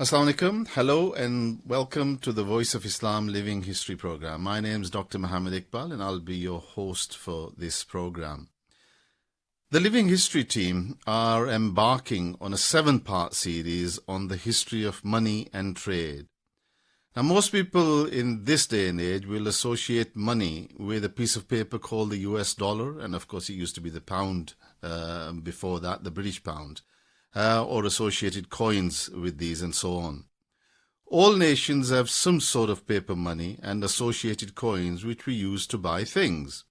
Assalamu alaikum. Hello and welcome to the Voice of Islam Living History program. My name is Dr. Mohammed Iqbal and I'll be your host for this program. The Living History team are embarking on a 7-part series on the history of money and trade. Now, most people in this day and age will associate money with a piece of paper called the US dollar, and of course it used to be the pound before that, the British pound. Or associated coins with these and so on. All nations have some sort of paper money and associated coins which we use to buy things.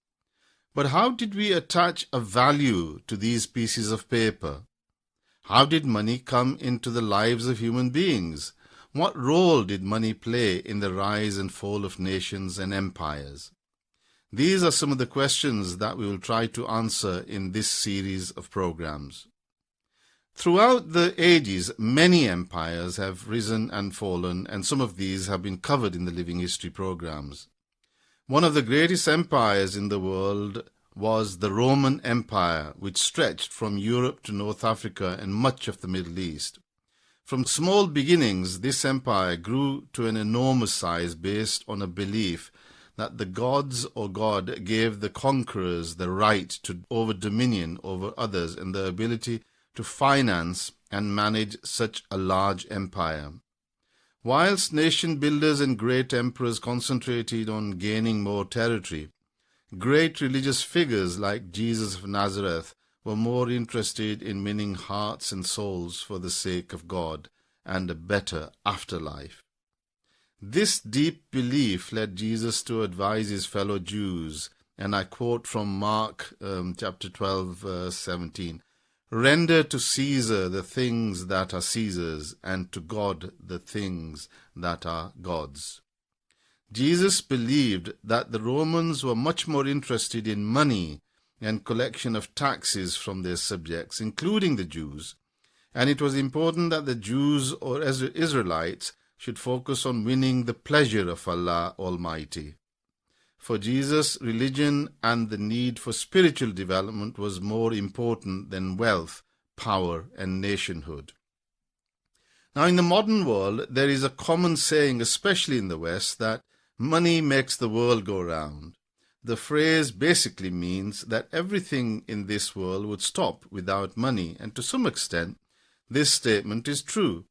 But how did we attach a value to these pieces of paper? How did money come into the lives of human beings? What role did money play in the rise and fall of nations and empires? These are some of the questions that we will try to answer in this series of programs. Throughout the ages, many empires have risen and fallen, and some of these have been covered in the Living History programs. One of the greatest empires in the world was the Roman Empire, which stretched from Europe to North Africa and much of the Middle East. From small beginnings, this empire grew to an enormous size based on a belief that the gods or God gave the conquerors the right over dominion over others and the ability to finance and manage such a large empire. Whilst nation builders and great emperors concentrated on gaining more territory, great religious figures like Jesus of Nazareth were more interested in winning hearts and souls for the sake of God and a better afterlife. This deep belief led Jesus to advise his fellow Jews, and I quote from Mark chapter 12, verse 17, "Render to Caesar the things that are Caesar's, and to God the things that are God's." Jesus believed that the Romans were much more interested in money and collection of taxes from their subjects, including the Jews, and it was important that the Jews or Israelites should focus on winning the pleasure of Allah Almighty. For Jesus, religion and the need for spiritual development was more important than wealth, power, and nationhood. Now, in the modern world, there is a common saying, especially in the West, that money makes the world go round. The phrase basically means that everything in this world would stop without money, and to some extent, this statement is true.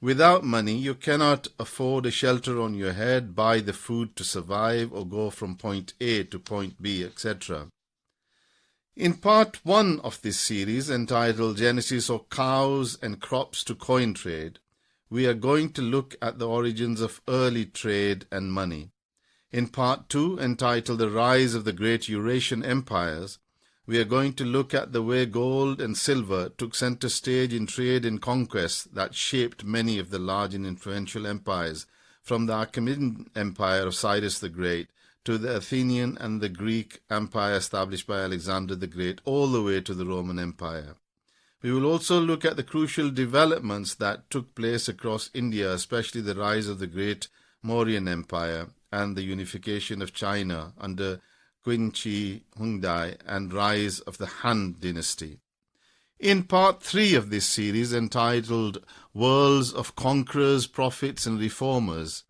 Without money, you cannot afford a shelter on your head, buy the food to survive, or go from point A to point B, etc. In part 1 of this series, entitled Genesis of Cows and Crops to Coin Trade, we are going to look at the origins of early trade and money. In part 2, entitled The Rise of the Great Eurasian Empires, we are going to look at the way gold and silver took center stage in trade and conquest that shaped many of the large and influential empires, from the Accommended Empire of Cyrus the Great to the Athenian and the Greek Empire established by Alexander the Great, all the way to the Roman Empire. We will also look at the crucial developments that took place across India, especially the rise of the Great Mauryan Empire and the unification of China under Qin Shi Huangdi and rise of the Han dynasty. In part 3 of this series, entitled Worlds of Conquerors, Prophets and Reformers,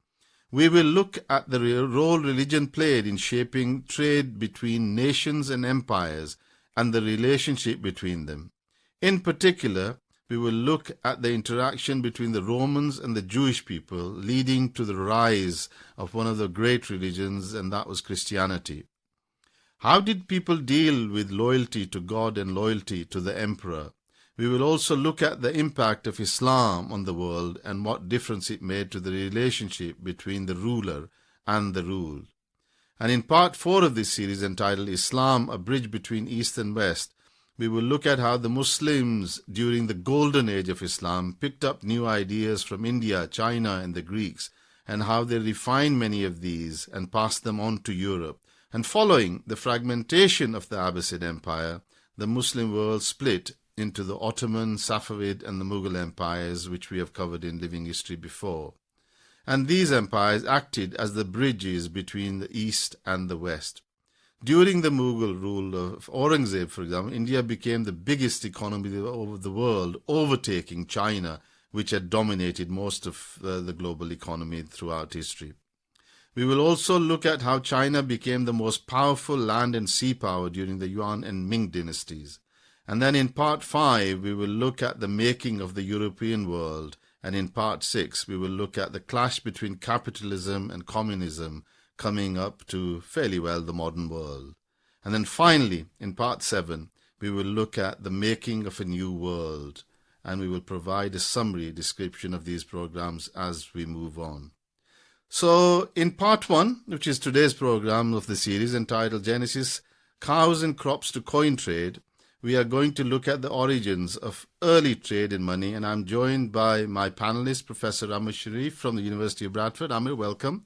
we will look at the role religion played in shaping trade between nations and empires and the relationship between them. In particular, we will look at the interaction between the Romans and the Jewish people, leading to the rise of one of the great religions, and that was Christianity. How did people deal with loyalty to God and loyalty to the emperor? We will also look at the impact of Islam on the world and what difference it made to the relationship between the ruler and the ruled. And in part 4 of this series, entitled Islam, A Bridge Between East and West, we will look at how the Muslims during the golden age of Islam picked up new ideas from India, China and the Greeks, and how they refined many of these and passed them on to Europe. And following the fragmentation of the Abbasid Empire, the Muslim world split into the Ottoman, Safavid and the Mughal empires, which we have covered in Living History before. And these empires acted as the bridges between the East and the West. During the Mughal rule of Aurangzeb, for example, India became the biggest economy of the world, overtaking China which had dominated most of the global economy throughout history. We will also look at how China became the most powerful land and sea power during the Yuan and Ming dynasties. And then in part 5, we will look at the making of the European world. And in part 6, we will look at the clash between capitalism and communism coming up to fairly well the modern world. And then finally, in part 7, we will look at the making of a new world. And we will provide a summary description of these programs as we move on. So in part 1, which is today's program of the series entitled Genesis, Cows and Crops to Coin Trade, we are going to look at the origins of early trade in money, and I'm joined by my panelist, Professor Amir Sharif from the University of Bradford. Amir, welcome.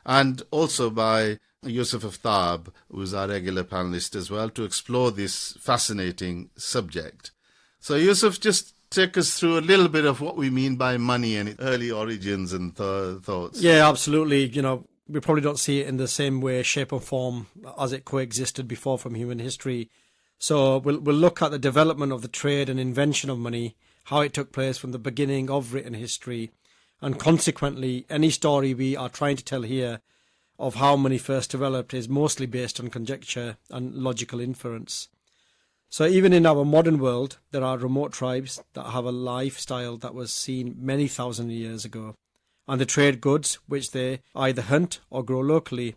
And also by Yusuf Aftab, who is our regular panelist as well, to explore this fascinating subject. So Yusuf, just take us through a little bit of what we mean by money and its early origins and thoughts. Yeah, absolutely. We probably don't see it in the same way, shape or form as it coexisted before from human history. So we'll look at the development of the trade and invention of money, how it took place from the beginning of written history, and consequently any story we are trying to tell here of how money first developed is mostly based on conjecture and logical inference. So even in our modern world, there are remote tribes that have a lifestyle that was seen many thousand years ago, and they trade goods which they either hunt or grow locally.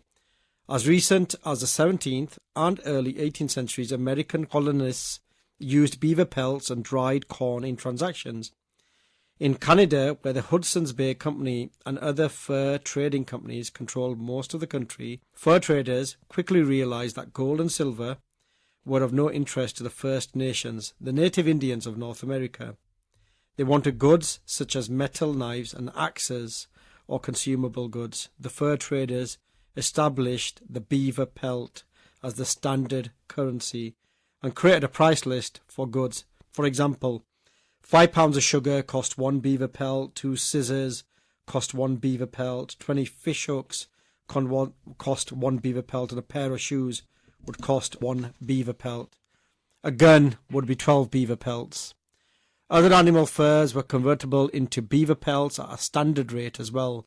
As recent as the 17th and early 18th centuries, American colonists used beaver pelts and dried corn in transactions. In Canada, where the Hudson's Bay Company and other fur trading companies controlled most of the country, fur traders quickly realized that gold and silver were of no interest to the First Nations, the native Indians of North America. They wanted goods such as metal knives and axes or consumable goods. The fur traders established the beaver pelt as the standard currency and created a price list for goods. For example, 5 pounds of sugar cost 1 beaver pelt, 2 scissors cost 1 beaver pelt, 20 fish hooks cost 1 beaver pelt, and a pair of shoes would cost 1 beaver pelt. A gun would be 12 beaver pelts. Other animal furs were convertible into beaver pelts at a standard rate as well.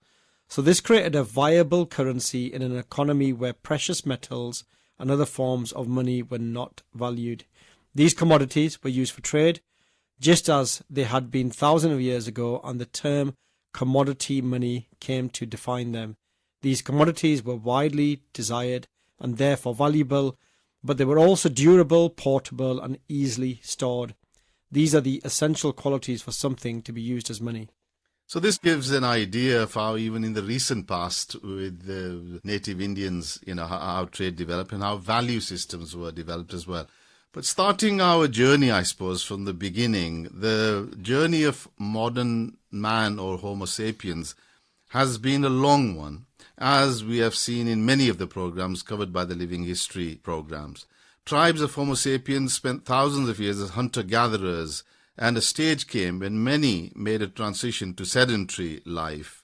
So this created a viable currency in an economy where precious metals and other forms of money were not valued. These commodities were used for trade, just as they had been thousands of years ago, and the term commodity money came to define them. These commodities were widely desired and therefore valuable, but they were also durable, portable, and easily stored. These are the essential qualities for something to be used as money. So this gives an idea of how even in the recent past with the native Indians, how trade developed and how value systems were developed as well. But starting our journey, I suppose, from the beginning, the journey of modern man or Homo sapiens has been a long one, as we have seen in many of the programs covered by the Living History programs. Tribes of Homo sapiens spent thousands of years as hunter-gatherers, and a stage came when many made a transition to sedentary life.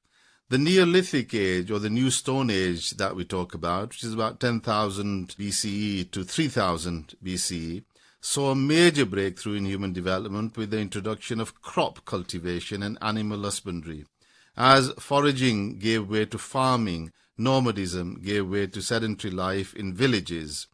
The Neolithic Age, or the New Stone Age that we talk about, which is about 10,000 BCE to 3000 BCE, saw a major breakthrough in human development with the introduction of crop cultivation and animal husbandry. As foraging gave way to farming, nomadism gave way to sedentary life in villages.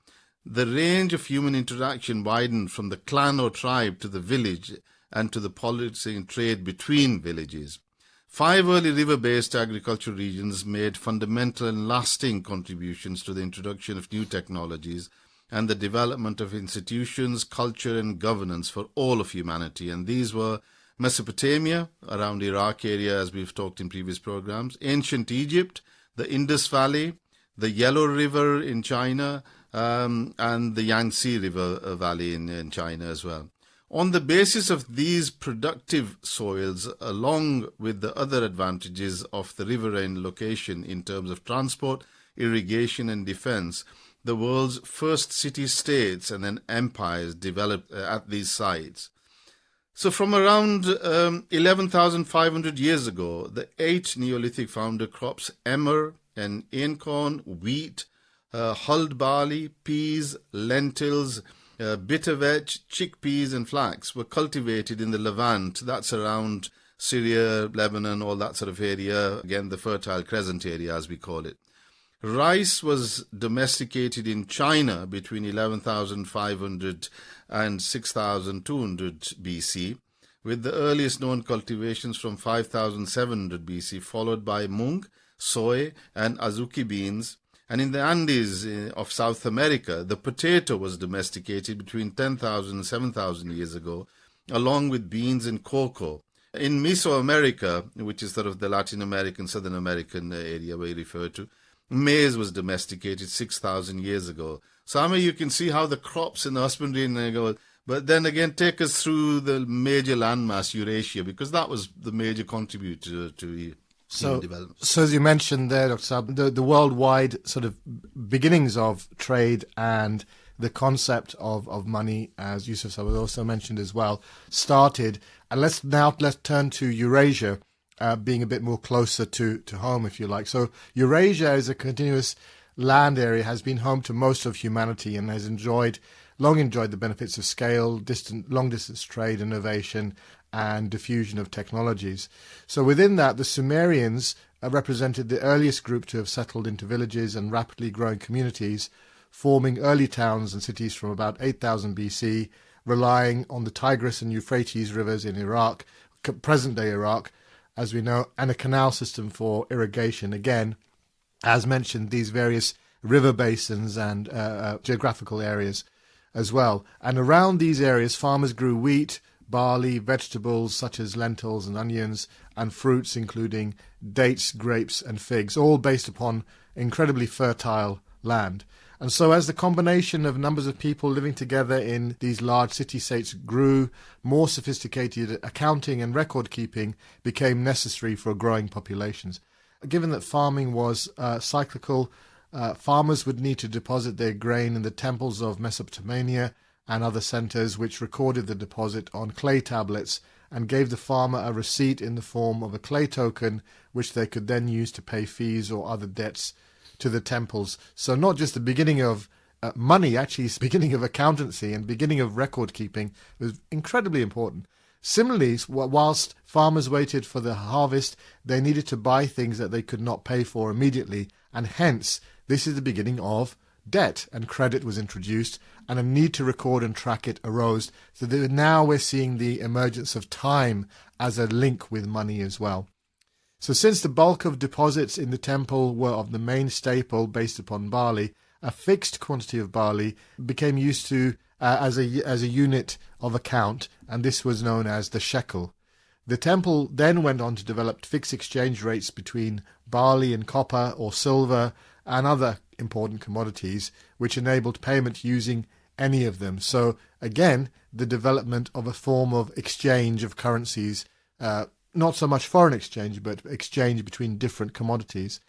The range of human interaction widened from the clan or tribe to the village and to the politics and trade between villages. 5 early river-based agricultural regions made fundamental and lasting contributions to the introduction of new technologies and the development of institutions, culture and governance for all of humanity. And these were Mesopotamia, around the Iraq area, as we've talked in previous programs, ancient Egypt, the Indus Valley, the Yellow River in China, and the Yangtze River Valley in China as well. On the basis of these productive soils, along with the other advantages of the riverine location in terms of transport, irrigation and defense, the world's first city-states and then empires developed at these sites. So from around 11,500 years ago, the 8 Neolithic founder crops, emmer and acorn, wheat, hulled barley, peas, lentils, bitter vetch, chickpeas and flax were cultivated in the Levant, that's around Syria, Lebanon, all that sort of area. Again, the Fertile Crescent area, as we call it. Rice was domesticated in China between 11,500 and 6,200 BC, with the earliest known cultivations from 5,700 BC, followed by mung, soy, and azuki beans. And in the Andes of South America, the potato was domesticated between 10,000 and 7,000 years ago, along with beans and cocoa. In Mesoamerica, which is sort of the Latin American, Southern American area we refer to, maize was domesticated 6,000 years ago. So, Amir, you can see how the crops and the husbandry go. But then again, take us through the major landmass, Eurasia, because that was the major contributor to development. So as you mentioned there, Dr. Saab, the worldwide sort of beginnings of trade and the concept of money, as Yusuf Saab also mentioned as well, started. And let's turn to Eurasia, being a bit more closer to home, if you like. So Eurasia is a continuous land area, has been home to most of humanity, and has long enjoyed the benefits of scale, long-distance trade, innovation, and diffusion of technologies. So within that, the Sumerians represented the earliest group to have settled into villages and rapidly growing communities, forming early towns and cities from about 8,000 BC, relying on the Tigris and Euphrates rivers in Iraq, present-day Iraq, as we know, and a canal system for irrigation. Again, as mentioned, these various river basins and geographical areas as well. And around these areas, farmers grew wheat, barley, vegetables such as lentils and onions, and fruits including dates, grapes, and figs, all based upon incredibly fertile land. And so as the combination of numbers of people living together in these large city-states grew, more sophisticated accounting and record-keeping became necessary for growing populations. Given that farming was cyclical, farmers would need to deposit their grain in the temples of Mesopotamia and other centers, which recorded the deposit on clay tablets and gave the farmer a receipt in the form of a clay token, which they could then use to pay fees or other debts to the temples. So not just the beginning of money, actually it's the beginning of accountancy and beginning of record keeping was incredibly important. Similarly, whilst farmers waited for the harvest, they needed to buy things that they could not pay for immediately, and hence this is the beginning of debt, and credit was introduced, and a need to record and track it arose. So now we're seeing the emergence of time as a link with money as well. So since the bulk of deposits in the temple were of the main staple based upon barley, a fixed quantity of barley became used to as a unit of account, and this was known as the shekel. The temple then went on to develop fixed exchange rates between barley and copper or silver and other important commodities, which enabled payment using any of them. So again, the development of a form of exchange of currencies, not so much foreign exchange, but exchange between different commodities.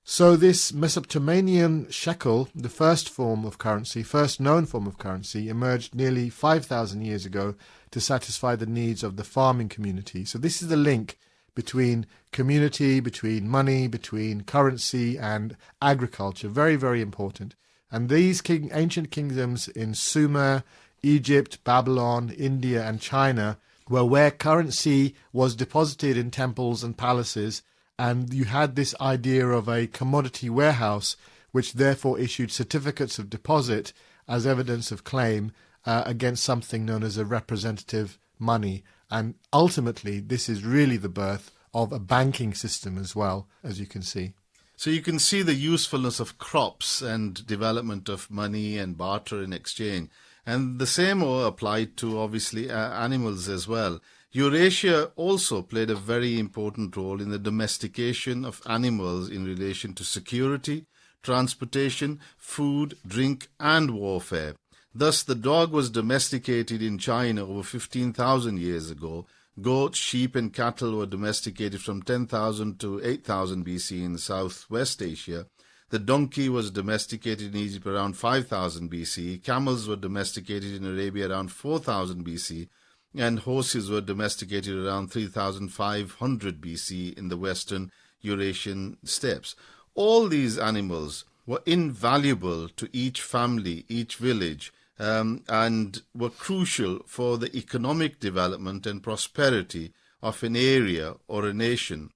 So this Mesopotamian shekel, the first known form of currency, emerged nearly 5,000 years ago to satisfy the needs of the farming community. So this is the link between community, between money, between currency and agriculture. Very, very important. And these ancient kingdoms in Sumer, Egypt, Babylon, India and China were where currency was deposited in temples and palaces, and you had this idea of a commodity warehouse, which therefore issued certificates of deposit as evidence of claim against something known as a representative money. And ultimately, this is really the birth of a banking system as well, as you can see. So you can see the usefulness of crops and development of money and barter and exchange. And the same applied to, obviously, animals as well. Eurasia also played a very important role in the domestication of animals in relation to security, transportation, food, drink, and warfare. Thus, the dog was domesticated in China over 15,000 years ago. Goats, sheep, and cattle were domesticated from 10,000 to 8,000 BC in Southwest Asia. The donkey was domesticated in Egypt around 5,000 BC. Camels were domesticated in Arabia around 4,000 BC. And horses were domesticated around 3,500 BC in the western Eurasian steppes. All these animals were invaluable to each family, each village, and were crucial for the economic development and prosperity of an area or a nation.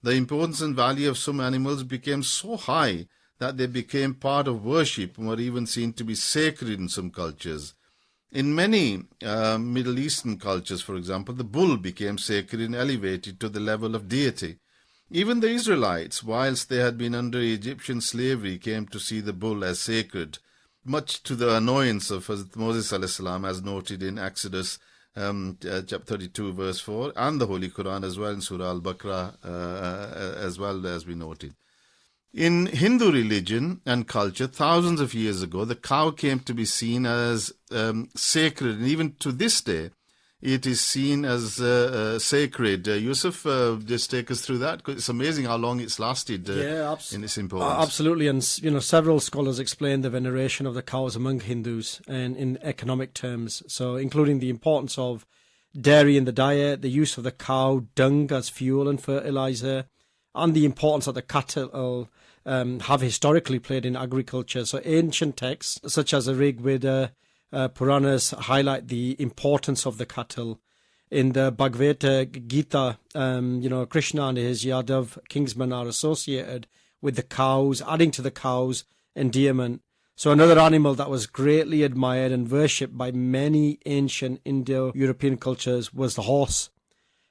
The importance and value of some animals became so high that they became part of worship and were even seen to be sacred in some cultures. In many Middle Eastern cultures, for example, the bull became sacred and elevated to the level of deity. Even the Israelites, whilst they had been under Egyptian slavery, came to see the bull as sacred, much to the annoyance of Hazrat Moses ﷺ, as noted in Exodus chapter 32, verse 4, and the Holy Quran as well in Surah Al-Baqarah, as well as we noted. In Hindu religion and culture, thousands of years ago, the cow came to be seen as sacred, and even to this day, it is seen as sacred. Yusuf, just take us through that, because it's amazing how long it's lasted in its importance. Absolutely, and several scholars explain the veneration of the cows among Hindus and in economic terms, so including the importance of dairy in the diet, the use of the cow dung as fuel and fertilizer, and the importance that the cattle have historically played in agriculture. So ancient texts such as the Rig Veda, Puranas highlight the importance of the cattle. In the Bhagavad Gita, Krishna and his Yadav kingsmen are associated with the cows, adding to the cows' endearment. So another animal that was greatly admired and worshipped by many ancient Indo-European cultures was the horse.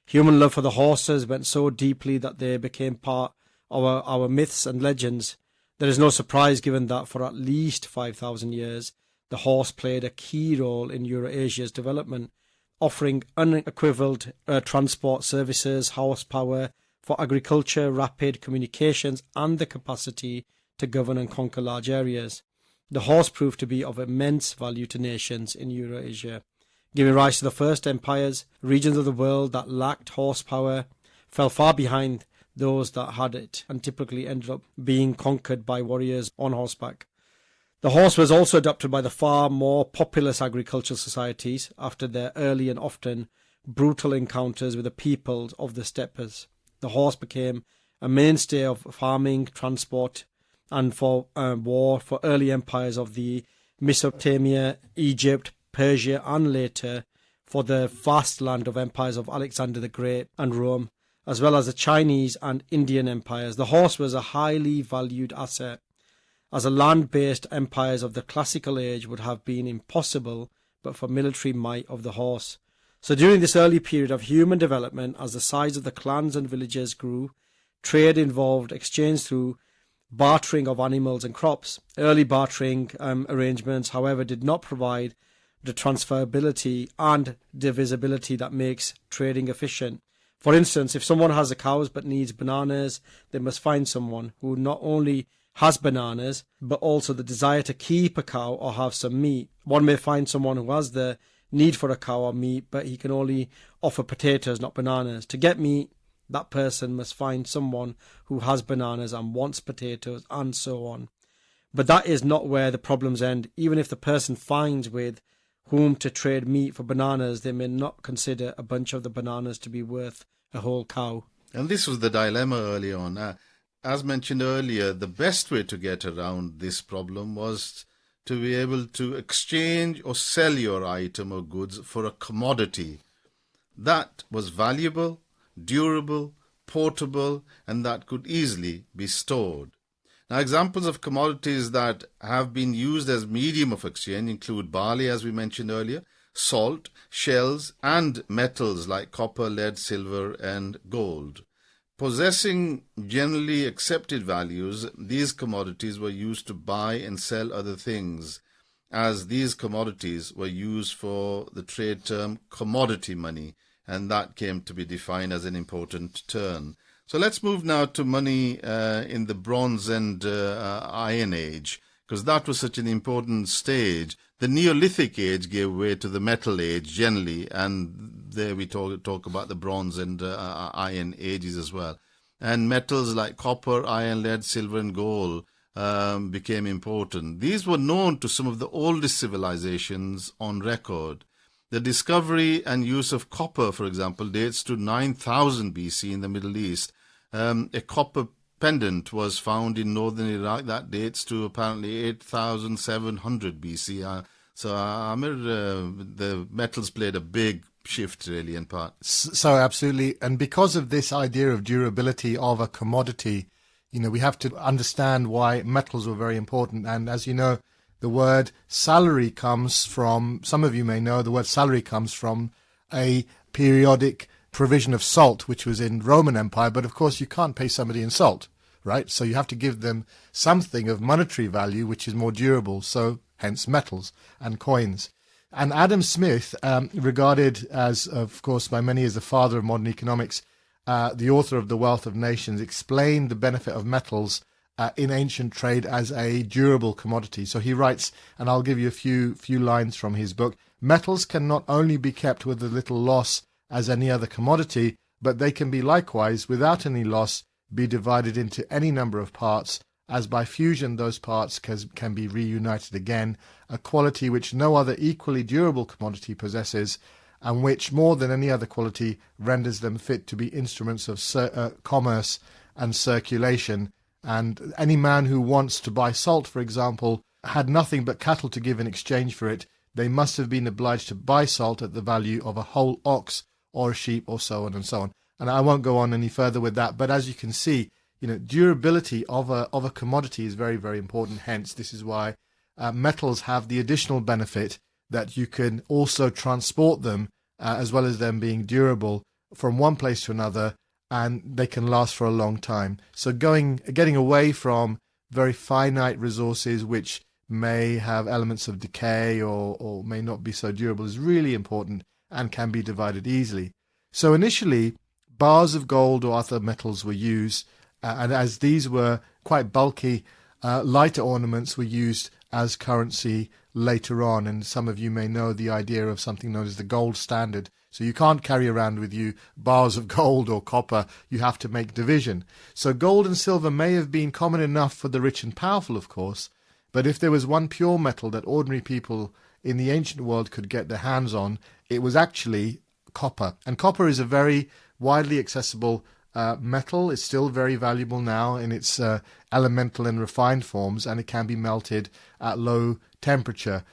Human love for the horses went so deeply that they became part of our myths and legends. There is no surprise given that for at least 5,000 years, the horse played a key role in Eurasia's development, offering unequivalent transport services, horsepower for agriculture, rapid communications, and the capacity to govern and conquer large areas. The horse proved to be of immense value to nations in Eurasia, giving rise to the first empires. Regions of the world that lacked horsepower fell far behind those that had it, and typically ended up being conquered by warriors on horseback. The horse was also adopted by the far more populous agricultural societies after their early and often brutal encounters with the peoples of the steppes. The horse became a mainstay of farming, transport, and for war for early empires of the Mesopotamia, Egypt, Persia, and later for the vast land of empires of Alexander the Great and Rome, as well as the Chinese and Indian empires. The horse was a highly valued asset, as a land-based empires of the classical age would have been impossible but for military might of the horse. So during this early period of human development, as the size of the clans and villages grew, trade involved exchange through bartering of animals and crops. Early bartering arrangements, however, did not provide the transferability and divisibility that makes trading efficient. For instance, if someone has the cows but needs bananas, they must find someone who not only has bananas, but also the desire to keep a cow or have some meat. One may find someone who has the need for a cow or meat, but he can only offer potatoes, not bananas. To get meat, that person must find someone who has bananas and wants potatoes, and so on. But that is not where the problems end. Even if the person finds with whom to trade meat for bananas, they may not consider a bunch of the bananas to be worth a whole cow. And this was the dilemma early on. As mentioned earlier, the best way to get around this problem was to be able to exchange or sell your item or goods for a commodity that was valuable, durable, portable, and that could easily be stored. Now, examples of commodities that have been used as medium of exchange include barley, as we mentioned earlier, salt, shells, and metals like copper, lead, silver, and gold. Possessing generally accepted values, these commodities were used to buy and sell other things, as these commodities were used for the trade term commodity money, and that came to be defined as an important term. So let's move now to money in the Bronze and Iron Age, because that was such an important stage. The Neolithic Age gave way to the Metal Age generally, and there we talk about the Bronze and Iron Ages as well. And metals like copper, iron, lead, silver, and gold became important. These were known to some of the oldest civilizations on record. The discovery and use of copper, for example, dates to 9000 BC in the Middle East. A copper pendant was found in northern Iraq that dates to apparently 8700 BC. So Amir, the metals played a big shift really in part. So absolutely. And because of this idea of durability of a commodity, we have to understand why metals were very important. And as you know, the word salary comes from, some of you may know, the word salary comes from a periodic provision of salt, which was in Roman Empire. But of course, you can't pay somebody in salt, right? So you have to give them something of monetary value, which is more durable. So hence metals and coins. And Adam Smith, regarded as, of course, by many as the father of modern economics, the author of The Wealth of Nations, explained the benefit of metals in ancient trade as a durable commodity. So he writes, and I'll give you a few lines from his book, metals can not only be kept with as little loss as any other commodity, but they can be likewise, without any loss, be divided into any number of parts, as by fusion those parts can be reunited again, a quality which no other equally durable commodity possesses, and which, more than any other quality, renders them fit to be instruments of commerce and circulation. And any man who wants to buy salt, for example, had nothing but cattle to give in exchange for it. They must have been obliged to buy salt at the value of a whole ox or a sheep, or so on and so on. And I won't go on any further with that, but as you can see, durability of a commodity is very, very important. Hence, this is why metals have the additional benefit that you can also transport them, as well as them being durable, from one place to another, and they can last for a long time. So getting away from very finite resources which may have elements of decay or may not be so durable is really important and can be divided easily. So initially, bars of gold or other metals were used, and as these were quite bulky, lighter ornaments were used as currency later on. And some of you may know the idea of something known as the gold standard. So you can't carry around with you bars of gold or copper. You have to make division. So gold and silver may have been common enough for the rich and powerful, of course, but if there was one pure metal that ordinary people in the ancient world could get their hands on, it was actually copper. And copper is a very widely accessible metal. Is still very valuable now in its elemental and refined forms, and it can be melted at low temperature.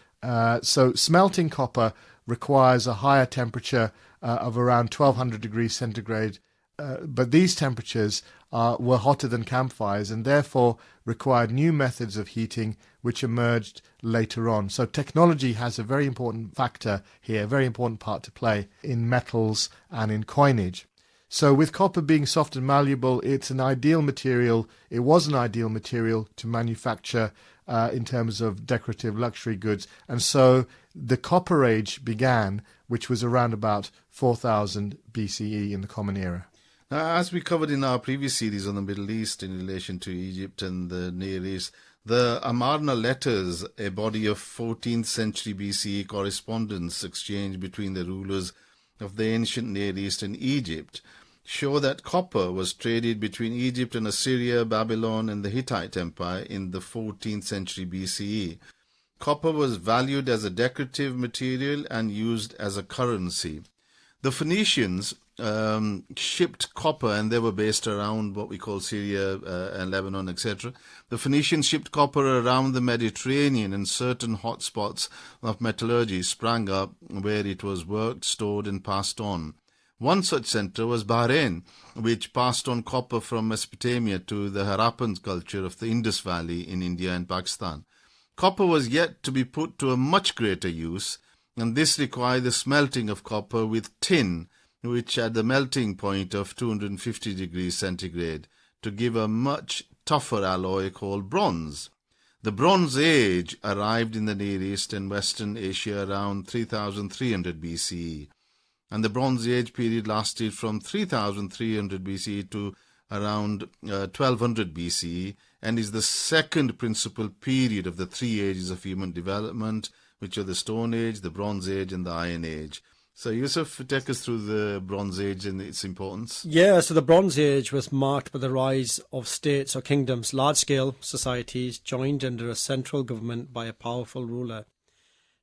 So smelting copper requires a higher temperature of around 1200 degrees centigrade, but these temperatures were hotter than campfires and therefore required new methods of heating which emerged later on. So technology has a very important factor here, a very important part to play in metals and in coinage. So with copper being soft and malleable, it's an ideal material. It was an ideal material to manufacture in terms of decorative luxury goods. And so the Copper Age began, which was around about 4000 BCE in the Common Era. Now, as we covered in our previous series on the Middle East in relation to Egypt and the Near East, the Amarna letters, a body of 14th century BCE correspondence exchange between the rulers of the ancient Near East and Egypt, show that copper was traded between Egypt and Assyria, Babylon, and the Hittite Empire in the 14th century BCE. Copper was valued as a decorative material and used as a currency. The Phoenicians shipped copper, and they were based around what we call Syria and Lebanon, etc. The Phoenicians shipped copper around the Mediterranean, and certain hotspots of metallurgy sprang up where it was worked, stored, and passed on. One such center was Bahrain, which passed on copper from Mesopotamia to the Harappan culture of the Indus Valley in India and Pakistan. Copper was yet to be put to a much greater use, and this required the smelting of copper with tin, which had the melting point of 250 degrees centigrade, to give a much tougher alloy called bronze. The Bronze Age arrived in the Near East and Western Asia around 3300 BCE. And the Bronze Age period lasted from 3300 BCE to around 1200 BCE, and is the second principal period of the three ages of human development, which are the Stone Age, the Bronze Age, and the Iron Age. So, Yusuf, take us through the Bronze Age and its importance. Yeah, so the Bronze Age was marked by the rise of states or kingdoms, large-scale societies joined under a central government by a powerful ruler.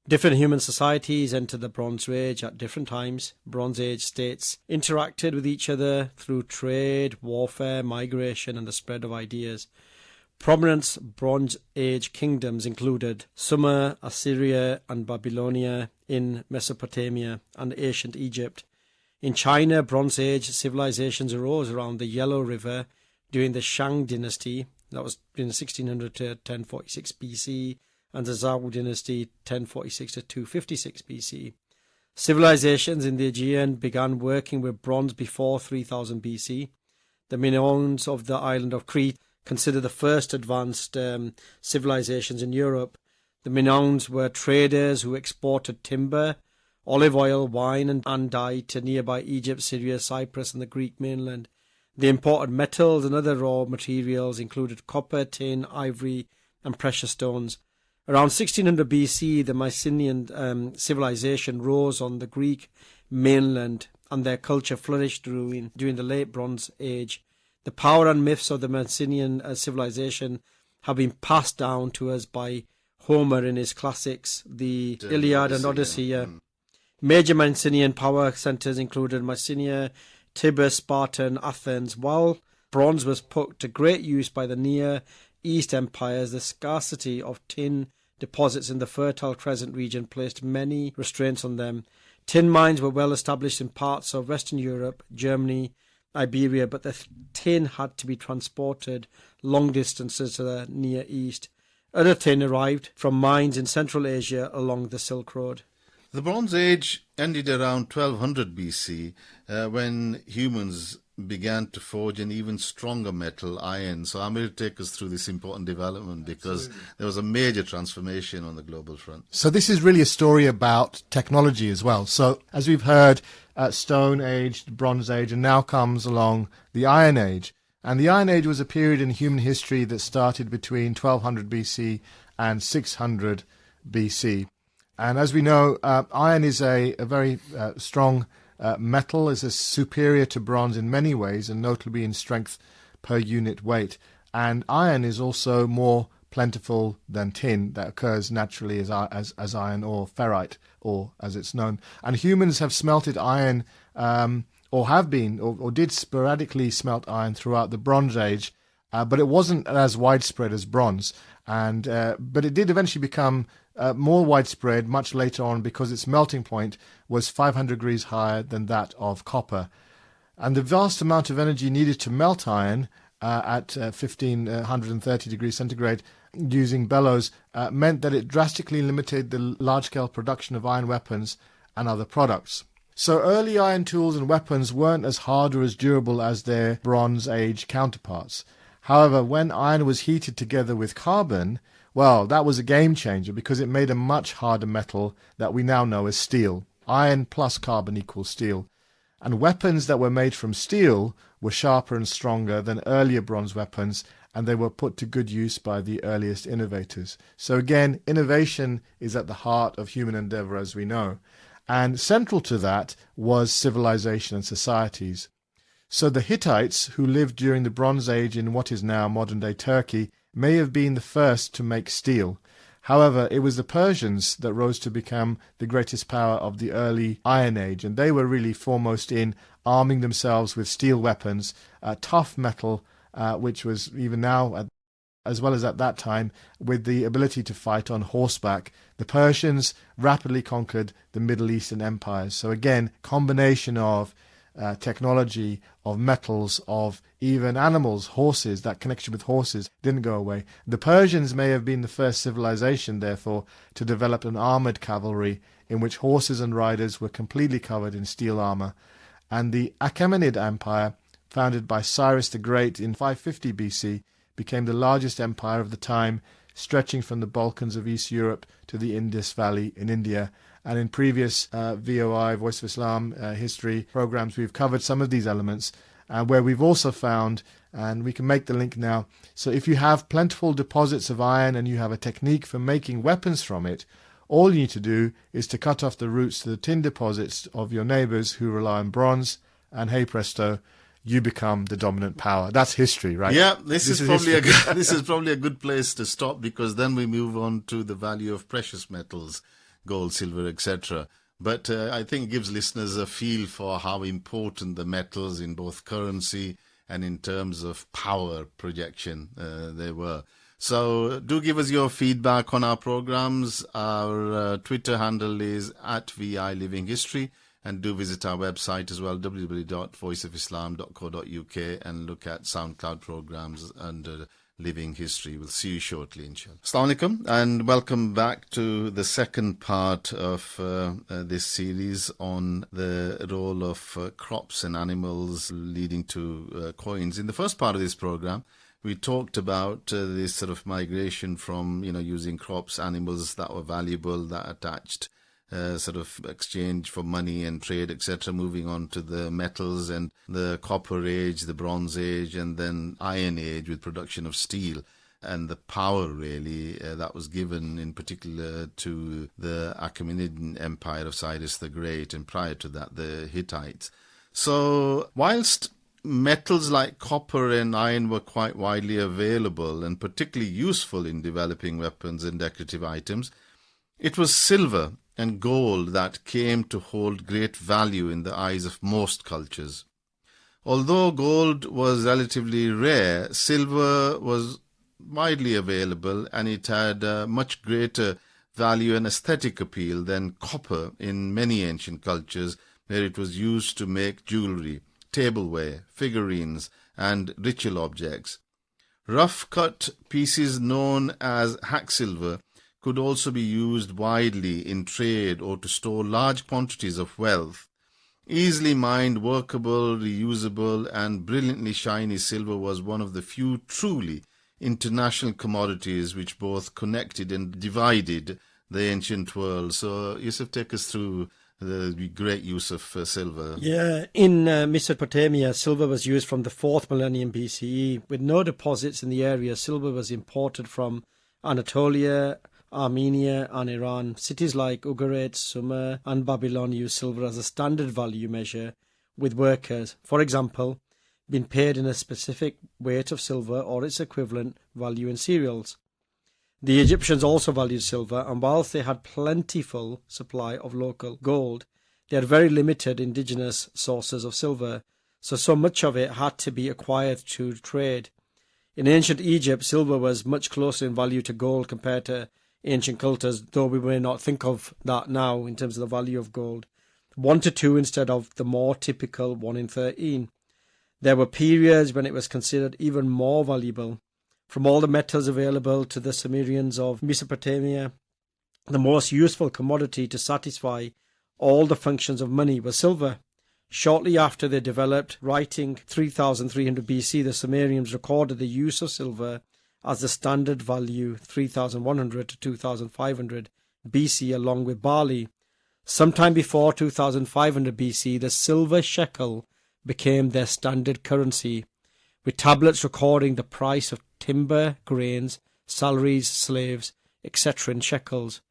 Different human societies entered the Bronze Age at different times. Bronze Age states interacted with each other through trade, warfare, migration, and the spread of ideas. Prominent Bronze Age kingdoms included Sumer, Assyria, and Babylonia, in Mesopotamia and ancient Egypt. In China, Bronze Age civilizations arose around the Yellow River during the Shang dynasty, that was in 1600 to 1046 BC, and the Zhou dynasty 1046 to 256 BC. Civilizations in the Aegean began working with bronze before 3000 BC. The Minoans of the island of Crete, considered the first advanced civilizations in Europe. The Minoans were traders who exported timber, olive oil, wine and dye to nearby Egypt, Syria, Cyprus and the Greek mainland. They imported metals and other raw materials, included copper, tin, ivory and precious stones. Around 1600 BC, the Mycenaean civilization rose on the Greek mainland and their culture flourished during the late Bronze Age. The power and myths of the Mycenaean civilization have been passed down to us by Homer in his classics, the Iliad and Odyssey. Major Mycenaean power centers included Mycenae, Tibur, Sparta and Athens. While bronze was put to great use by the Near East empires, the scarcity of tin deposits in the Fertile Crescent region placed many restraints on them. Tin mines were well established in parts of Western Europe, Germany, Iberia, but the tin had to be transported long distances to the Near East. Other tin arrived from mines in Central Asia along the Silk Road. The Bronze Age ended around 1200 BC when humans began to forge an even stronger metal, iron. So Amir, take us through this important development because there was a major transformation on the global front. So this is really a story about technology as well. So as we've heard, Stone Age, Bronze Age, and now comes along the Iron Age. And the Iron Age was a period in human history that started between 1200 BC and 600 BC. And as we know, iron is a very strong metal, is superior to bronze in many ways, and notably in strength per unit weight. And iron is also more plentiful than tin, that occurs naturally as iron or ferrite, or as it's known. And humans have smelted iron, or did sporadically smelt iron throughout the Bronze Age, but it wasn't as widespread as bronze. But it did eventually become more widespread much later on because its melting point was 500 degrees higher than that of copper. And the vast amount of energy needed to melt iron at 1530 degrees centigrade using bellows meant that it drastically limited the large-scale production of iron weapons and other products. So early iron tools and weapons weren't as hard or as durable as their Bronze Age counterparts. However, when iron was heated together with carbon, well, that was a game changer because it made a much harder metal that we now know as steel. Iron plus carbon equals steel. And weapons that were made from steel were sharper and stronger than earlier bronze weapons, and they were put to good use by the earliest innovators. So again, innovation is at the heart of human endeavor, as we know. And central to that was civilization and societies. So the Hittites, who lived during the Bronze Age in what is now modern-day Turkey, may have been the first to make steel. However, it was the Persians that rose to become the greatest power of the early Iron Age, and they were really foremost in arming themselves with steel weapons, tough metal, which was even now, as well as at that time, with the ability to fight on horseback. The Persians rapidly conquered the Middle Eastern empires. So again, combination of technology, of metals, of even animals, horses, that connection with horses didn't go away. The Persians may have been the first civilization, therefore, to develop an armored cavalry in which horses and riders were completely covered in steel armor. And the Accommended Empire, founded by Cyrus the Great in 550 BC, became the largest empire of the time, stretching from the Balkans of East Europe to the Indus Valley in India. And in previous VOI, Voice of Islam, history programs, we've covered some of these elements, where we've also found, and we can make the link now, so if you have plentiful deposits of iron and you have a technique for making weapons from it, all you need to do is to cut off the roots to the tin deposits of your neighbors who rely on bronze, and hey presto, you become the dominant power. That's history, right? Yeah, this is probably a good place to stop, because then we move on to the value of precious metals, gold, silver, etc. But I think it gives listeners a feel for how important the metals in both currency and in terms of power projection they were. So do give us your feedback on our programs. Our Twitter handle is @VILivingHistory, and do visit our website as well, www.voiceofislam.co.uk, and look at SoundCloud programs under Living History. We'll see you shortly, inshallah. Assalamu alaikum, and welcome back to the second part of this series on the role of crops and animals leading to coins. In the first part of this program, we talked about this sort of migration from, using crops, animals that were valuable, that attached sort of exchange for money and trade, etc., moving on to the metals and the Copper Age, the Bronze Age, and then Iron Age with production of steel, and the power really that was given in particular to the Accommended Empire of Cyrus the Great, and prior to that the Hittites. So whilst metals like copper and iron were quite widely available and particularly useful in developing weapons and decorative items, it was silver and gold that came to hold great value in the eyes of most cultures. Although gold was relatively rare, silver was widely available, and it had much greater value and aesthetic appeal than copper in many ancient cultures, where it was used to make jewelry, tableware, figurines, and ritual objects. Rough-cut pieces known as hacksilver could also be used widely in trade or to store large quantities of wealth. Easily mined, workable, reusable, and brilliantly shiny silver was one of the few truly international commodities which both connected and divided the ancient world. So, Yusuf, take us through the great use of silver. Yeah, in Mesopotamia, silver was used from the 4th millennium BCE. With no deposits in the area, silver was imported from Anatolia, Armenia, and Iran. Cities like Ugarit, Sumer, and Babylon used silver as a standard value measure, with workers, for example, being paid in a specific weight of silver or its equivalent value in cereals. The Egyptians also valued silver, and whilst they had plentiful supply of local gold, they had very limited indigenous sources of silver, so much of it had to be acquired through trade. In ancient Egypt, silver was much closer in value to gold compared to ancient cultures, though we may not think of that now in terms of the value of gold. 1 to 2 instead of the more typical 1 in 13. There were periods when it was considered even more valuable. From all the metals available to the Sumerians of Mesopotamia, the most useful commodity to satisfy all the functions of money was silver. Shortly after they developed writing, 3300 BC, the Sumerians recorded the use of silver as the standard value 3100 to 2500 BC, along with barley. Sometime before 2500 BC, the silver shekel became their standard currency, with tablets recording the price of timber, grains, salaries, slaves, etc. in shekels.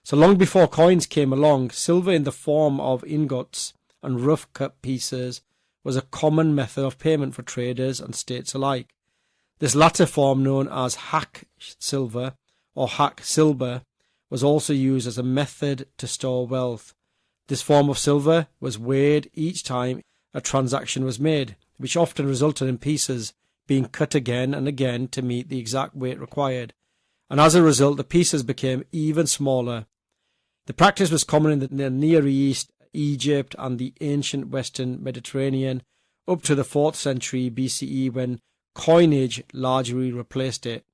So long before coins came along, silver in the form of ingots and rough-cut pieces was a common method of payment for traders and states alike. This latter form, known as hack silver or hack silber, was also used as a method to store wealth. This form of silver was weighed each time a transaction was made, which often resulted in pieces being cut again and again to meet the exact weight required, and as a result the pieces became even smaller. The practice was common in the Near East, Egypt, and the ancient Western Mediterranean up to the 4th century BCE, when coinage largely replaced it.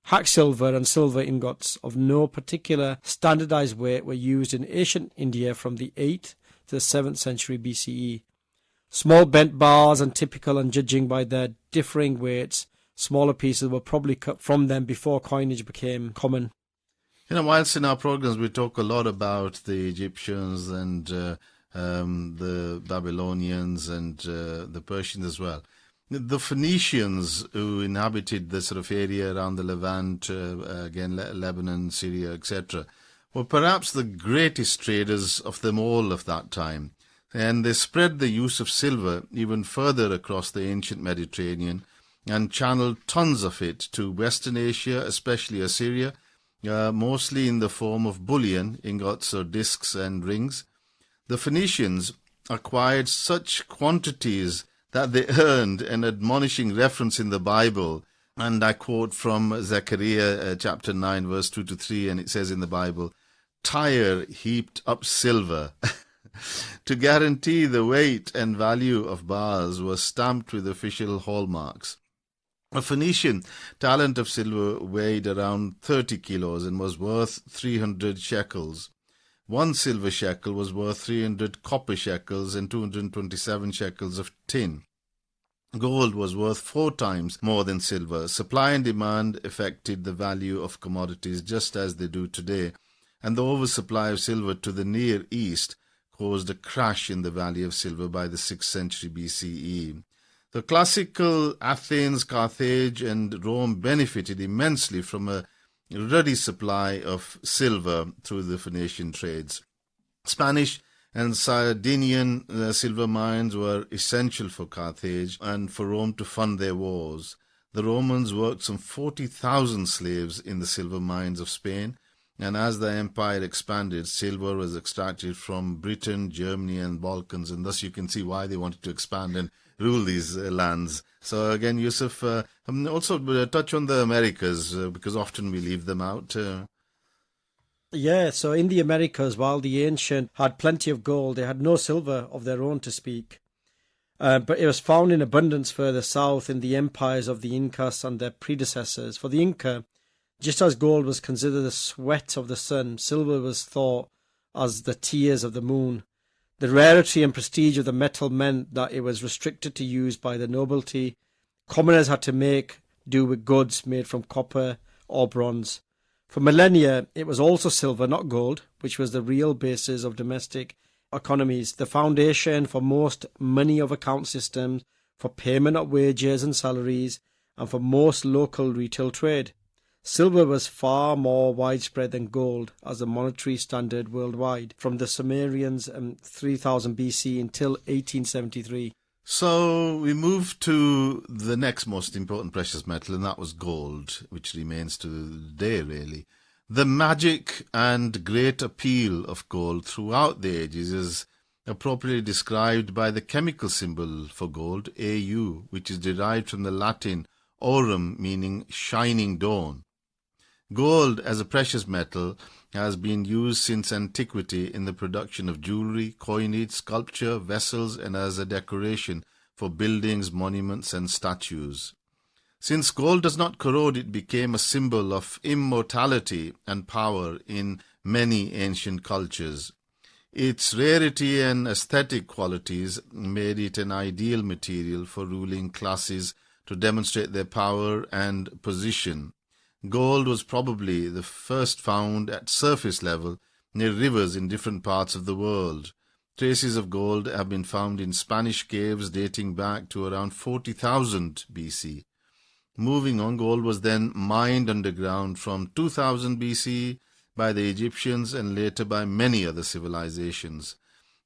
Hack silver and silver ingots of no particular standardized weight were used in ancient India from the 8th to the 7th century BCE. Small bent bars, and typical and judging by their differing weights, smaller pieces were probably cut from them before coinage became common. Whilst in our programs we talk a lot about the Egyptians and the Babylonians and the Persians as well, the Phoenicians, who inhabited the sort of area around the Levant, again Lebanon, Syria, etc., were perhaps the greatest traders of them all of that time. And they spread the use of silver even further across the ancient Mediterranean and channeled tons of it to Western Asia, especially Assyria, mostly in the form of bullion, ingots or discs and rings. The Phoenicians acquired such quantities that they earned an admonishing reference in the Bible And I quote from Zechariah chapter 9, verse 2 to 3, and it says in the Bible, Tyre heaped up silver. To guarantee the weight and value of bars was stamped with official hallmarks. A Phoenician talent of silver weighed around 30 kilos and was worth 300 shekels. One silver shekel was worth 300 copper shekels and 227 shekels of tin. Gold was worth 4 times more than silver. Supply and demand affected the value of commodities just as they do today, and the oversupply of silver to the Near East caused a crash in the value of silver by the 6th century BCE. The classical Athens, Carthage, and Rome benefited immensely from a ruddy supply of silver through the Phoenician trades. Spanish and Sardinian silver mines were essential for Carthage and for Rome to fund their wars. The Romans worked some 40,000 slaves in the silver mines of Spain, and as the empire expanded, silver was extracted from Britain, Germany, and Balkans, and thus you can see why they wanted to expand and rule these lands. So again, Yusuf, also touch on the Americas, because often we leave them out. Yeah, so in the Americas, while the ancient had plenty of gold, they had no silver of their own to speak. But it was found in abundance further south in the empires of the Incas and their predecessors. For the Inca, just as gold was considered the sweat of the sun, silver was thought as the tears of the moon. The rarity and prestige of the metal meant that it was restricted to use by the nobility. Commoners had to make do with goods made from copper or bronze. For millennia, it was also silver, not gold, which was the real basis of domestic economies, the foundation for most money of account systems, for payment of wages and salaries, and for most local retail trade. Silver was far more widespread than gold as a monetary standard worldwide, from the Sumerians 3000 BC until 1873. So we move to the next most important precious metal, and that was gold, which remains to today, really. The magic and great appeal of gold throughout the ages is appropriately described by the chemical symbol for gold, Au, which is derived from the Latin aurum, meaning shining dawn. Gold as a precious metal has been used since antiquity in the production of jewelry, coinage, sculpture, vessels, and as a decoration for buildings, monuments, and statues. Since gold does not corrode, it became a symbol of immortality and power in many ancient cultures. Its rarity and aesthetic qualities made it an ideal material for ruling classes to demonstrate their power and position. Gold was probably the first found at surface level near rivers in different parts of the world. Traces of gold have been found in Spanish caves dating back to around 40,000 BC. Moving on, gold was then mined underground from 2000 BC by the Egyptians and later by many other civilizations.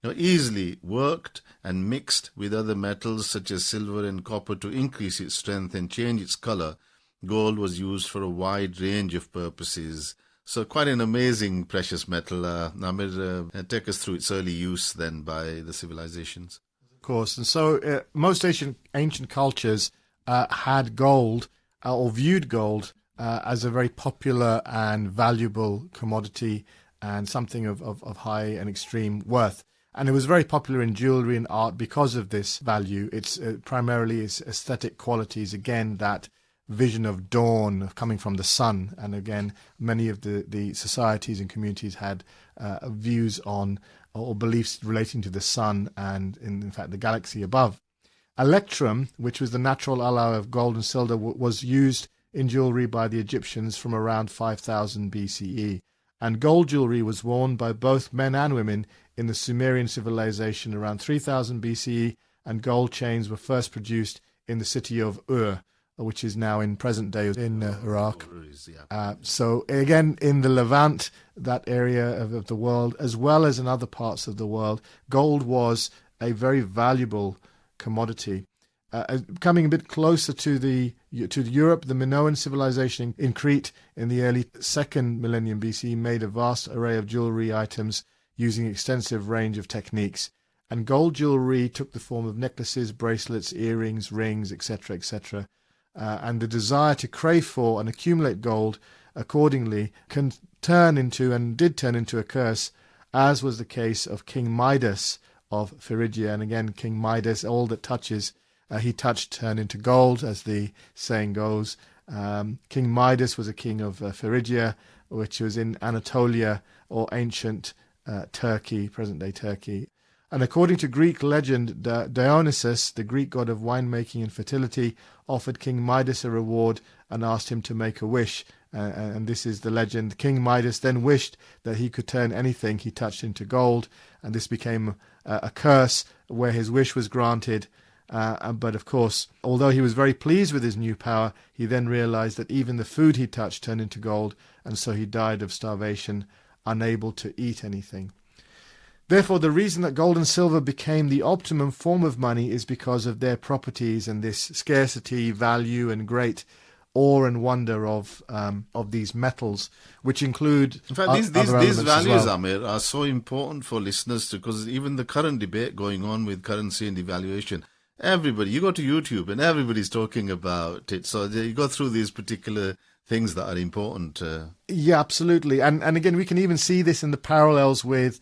Now, easily worked and mixed with other metals such as silver and copper to increase its strength and change its color, gold was used for a wide range of purposes. So quite an amazing precious metal. Amir, take us through its early use then by the civilizations. Of course. And so most ancient cultures had gold or viewed gold as a very popular and valuable commodity and something of high and extreme worth. And it was very popular in jewelry and art because of this value. It's primarily its aesthetic qualities, again, that vision of dawn coming from the sun. And again, many of the societies and communities had views on or beliefs relating to the sun and, in fact, the galaxy above. Electrum, which was the natural alloy of gold and silver, was used in jewelry by the Egyptians from around 5000 BCE. And gold jewelry was worn by both men and women in the Sumerian civilization around 3000 BCE, and gold chains were first produced in the city of Ur, which is now in present day in Iraq. So again, in the Levant, that area of the world, as well as in other parts of the world, gold was a very valuable commodity. Coming a bit closer to Europe, the Minoan civilization in Crete in the early 2nd millennium BC made a vast array of jewelry items using extensive range of techniques. And gold jewelry took the form of necklaces, bracelets, earrings, rings, etc., etc. and the desire to crave for and accumulate gold accordingly can turn into, and did turn into, a curse, as was the case of King Midas of Phrygia. And again, King Midas, all that touches, he touched turned into gold, as the saying goes. King Midas was a king of Phrygia, which was in Anatolia, or ancient Turkey, present-day Turkey. And according to Greek legend, Dionysus, the Greek god of winemaking and fertility, offered King Midas a reward and asked him to make a wish. And this is the legend. King Midas then wished that he could turn anything he touched into gold, and this became a curse where his wish was granted. But of course, although he was very pleased with his new power, he then realized that even the food he touched turned into gold, and so he died of starvation, unable to eat anything. Therefore, the reason that gold and silver became the optimum form of money is because of their properties and this scarcity, value, and great awe and wonder of these metals, which include in fact these values, Amir, are so important for listeners, because even the current debate going on with currency and devaluation, everybody, you go to YouTube and everybody's talking about it. So you go through these particular things that are important. Yeah, absolutely. And again, we can even see this in the parallels with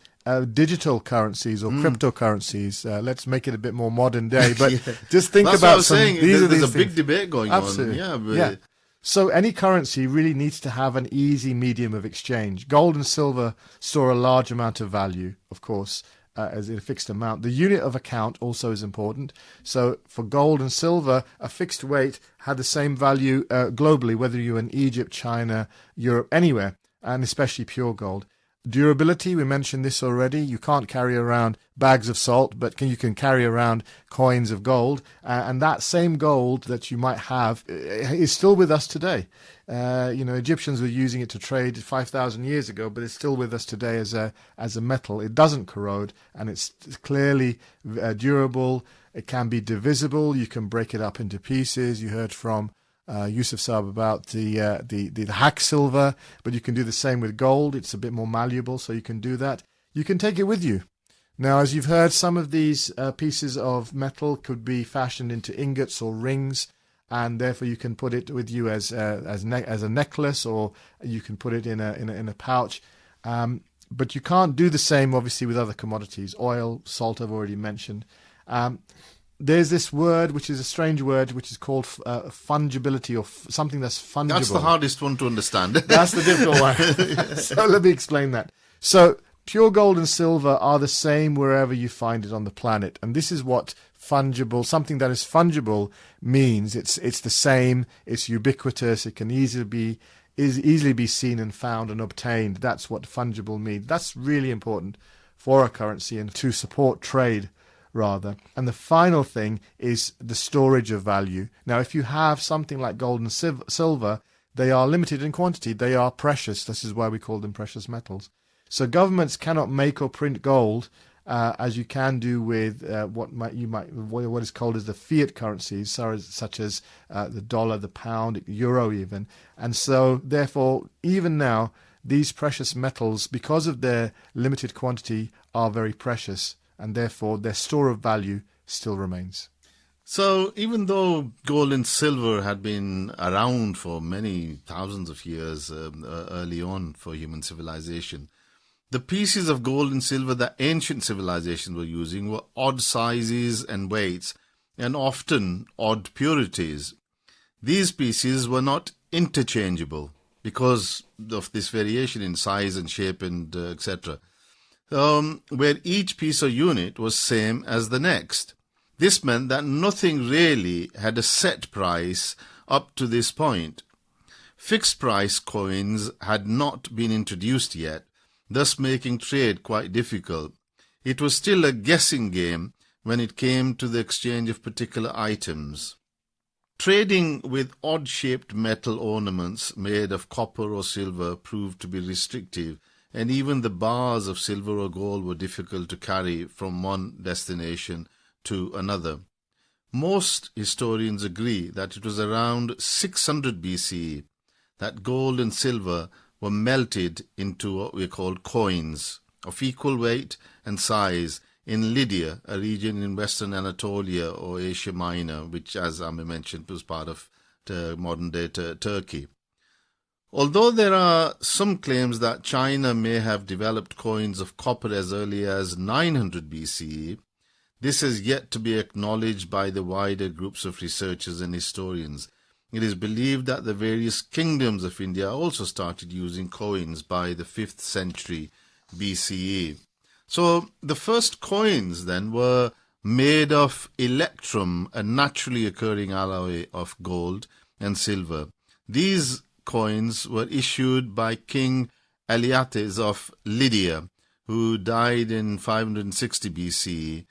digital currencies or cryptocurrencies. Let's make it a bit more modern day, but just think That's about what I was saying. There's a things. big debate going Absolutely. on. Yeah. So any currency really needs to have an easy medium of exchange. Gold and silver store a large amount of value, of course, as in a fixed amount. The unit of account also is important. So for gold and silver, a fixed weight had the same value globally, whether you're in Egypt, China, Europe, anywhere, and especially pure gold. Durability, we mentioned this already. You can't carry around bags of salt, but you can carry around coins of gold. And that same gold that you might have is still with us today. Egyptians were using it to trade 5,000 years ago, but it's still with us today as a metal. It doesn't corrode, and it's clearly durable. It can be divisible. You can break it up into pieces. You heard from Yusuf Saab about the hack silver, but you can do the same with gold. It's a bit more malleable, so you can do that. You can take it with you. Now, as you've heard, some of these pieces of metal could be fashioned into ingots or rings, and therefore you can put it with you as a necklace, or you can put it in a pouch. But you can't do the same, obviously, with other commodities. Oil, salt, I've already mentioned. There's this word, which is a strange word, which is called fungibility, or something that's fungible. That's the hardest one to understand. That's the difficult one. So let me explain that. So pure gold and silver are the same wherever you find it on the planet. And this is what fungible, something that is fungible, means. It's the same, it's ubiquitous, it can easily be seen and found and obtained. That's what fungible means. That's really important for a currency and to support trade, rather. And the final thing is the storage of value. Now, if you have something like gold and silver, they are limited in quantity. They are precious. This is why we call them precious metals. So governments cannot make or print gold as you can do with what is called as the fiat currencies, such as the dollar, the pound, euro even. And so, therefore, even now, these precious metals, because of their limited quantity, are very precious, and therefore their store of value still remains. So even though gold and silver had been around for many thousands of years early on for human civilization, the pieces of gold and silver that ancient civilizations were using were odd sizes and weights, and often odd purities. These pieces were not interchangeable because of this variation in size and shape and etc., where each piece or unit was same as the next. This meant that nothing really had a set price up to this point. Fixed price coins had not been introduced yet, thus making trade quite difficult. It was still a guessing game when it came to the exchange of particular items. Trading with odd-shaped metal ornaments made of copper or silver proved to be restrictive, and even the bars of silver or gold were difficult to carry from one destination to another. Most historians agree that it was around 600 BCE that gold and silver were melted into what we call coins of equal weight and size in Lydia, a region in western Anatolia or Asia Minor, which, as Amir mentioned, was part of modern-day Turkey. Although there are some claims that China may have developed coins of copper as early as 900 BCE, this is yet to be acknowledged by the wider groups of researchers and historians. It is believed that the various kingdoms of India also started using coins by the 5th century BCE. So the first coins then were made of electrum, a naturally occurring alloy of gold and silver. These coins were issued by King Eliates of Lydia, who died in 560 BCE,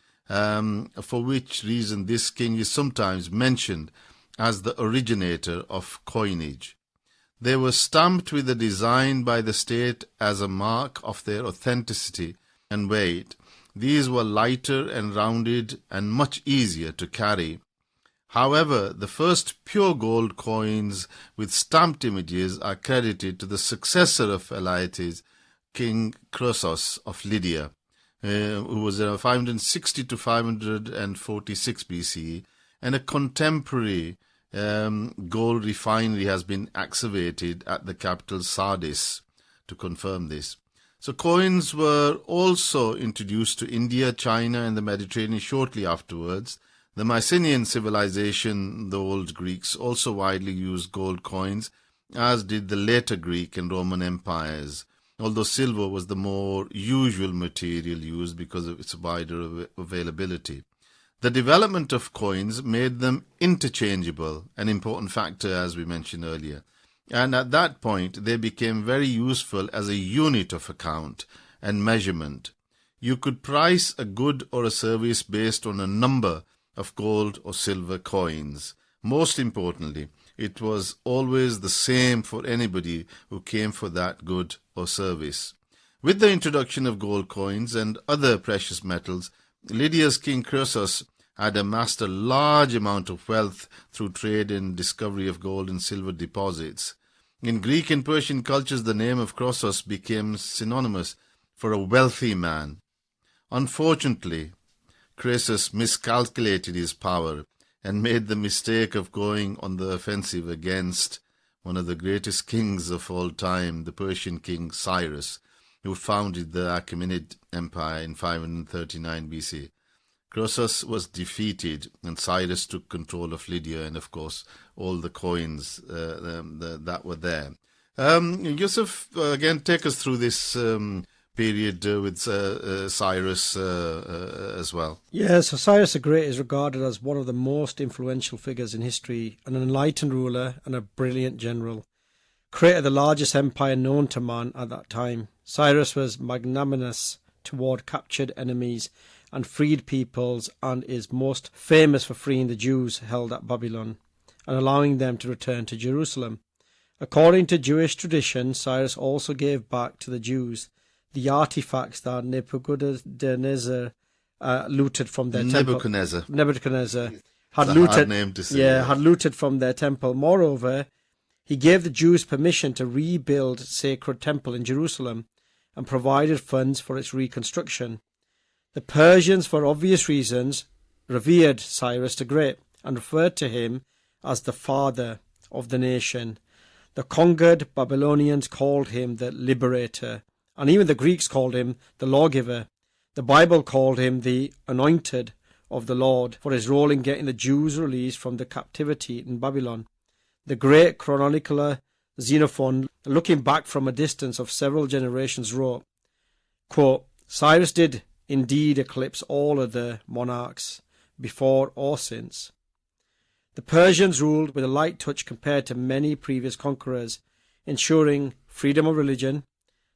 for which reason this king is sometimes mentioned as the originator of coinage. They were stamped with a design by the state as a mark of their authenticity and weight. These were lighter and rounded and much easier to carry. However, the first pure gold coins with stamped images are credited to the successor of Eliates, King Croesus of Lydia, who was 560 to 546 BCE, and a contemporary gold refinery has been excavated at the capital Sardis to confirm this. So coins were also introduced to India, China, and the Mediterranean shortly afterwards. The Mycenaean civilization, the old Greeks, also widely used gold coins, as did the later Greek and Roman empires, although silver was the more usual material used because of its wider availability. The development of coins made them interchangeable, an important factor as we mentioned earlier, and at that point they became very useful as a unit of account and measurement. You could price a good or a service based on a number of gold or silver coins. Most importantly, it was always the same for anybody who came for that good or service. With the introduction of gold coins and other precious metals, Lydia's King Croesus had amassed a large amount of wealth through trade and discovery of gold and silver deposits. In Greek and Persian cultures, the name of Croesus became synonymous for a wealthy man. Unfortunately, Croesus miscalculated his power and made the mistake of going on the offensive against one of the greatest kings of all time, the Persian king Cyrus, who founded the Accommended Empire in 539 BC. Croesus was defeated and Cyrus took control of Lydia and, of course, all the coins that were there. Yusuf, again, take us through this period with Cyrus as well. Yeah, so Cyrus the Great is regarded as one of the most influential figures in history, an enlightened ruler and a brilliant general. Created the largest empire known to man at that time, Cyrus was magnanimous toward captured enemies and freed peoples, and is most famous for freeing the Jews held at Babylon and allowing them to return to Jerusalem. According to Jewish tradition, Cyrus also gave back to the Jews the artifacts that Nebuchadnezzar looted from their temple. Nebuchadnezzar had looted from their temple. Moreover, he gave the Jews permission to rebuild sacred temple in Jerusalem and provided funds for its reconstruction. The Persians, for obvious reasons, revered Cyrus the Great and referred to him as the father of the nation. The conquered Babylonians called him the liberator, and even the Greeks called him the lawgiver. The Bible called him the anointed of the Lord for his role in getting the Jews released from the captivity in Babylon. The great chronicler Xenophon, looking back from a distance of several generations, wrote, quote, Cyrus did indeed eclipse all other monarchs before or since. The Persians ruled with a light touch compared to many previous conquerors, ensuring freedom of religion.